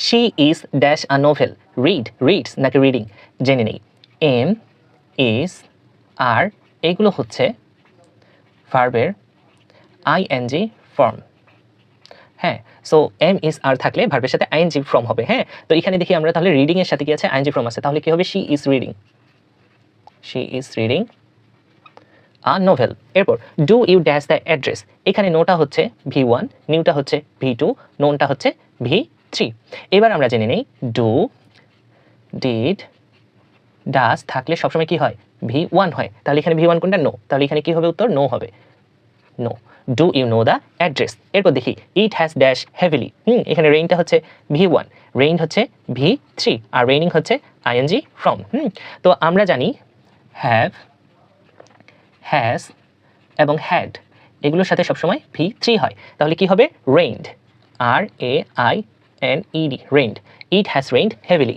She is dash a novel, reads নাকি reading জেনে নেই। এম ইজ আর এগুলো হচ্ছে ভার্বের আইএনজি ফর্ম। হ্যাঁ, সো এম ইজ আর থাকলে ভার্বের সাথে আইএনজি ফর্ম হবে। হ্যাঁ, তো এখানে দেখি আমরা তাহলে রিডিং এর সাথে কি আছে, আইএনজি ফর্ম আছে, তাহলে কি হবে, she is reading a novel. এরপর do you dash the address, এখানে নোটা হচ্ছে V1, নিউটা হচ্ছে V2, নোনটা হচ্ছে V3। এবার আমরা জেনে নেই ডু, ডিড, ডাস থাকলে সবসময় কি হয়, V1 হয়, তাহলে এখানে V1 কোনটা, নো, তাহলে এখানে কি হবে, উত্তর নো হবে, no. Do you know the address. এরপর দেখি ইট হ্যাজ ড্যাশ হেভিলি, এখানে রেইনটা হচ্ছে V1, রেইন হচ্ছে V3, আর রেইনিং হচ্ছে আইএনজি ফ্রম। তো আমরা জানি হ্যাভ, হ্যাজ এবং হ্যাড এগুলোর সাথে সবসময় V3 হয়, তাহলে কি হবে, rained, RAINED, rained. It has rained heavily.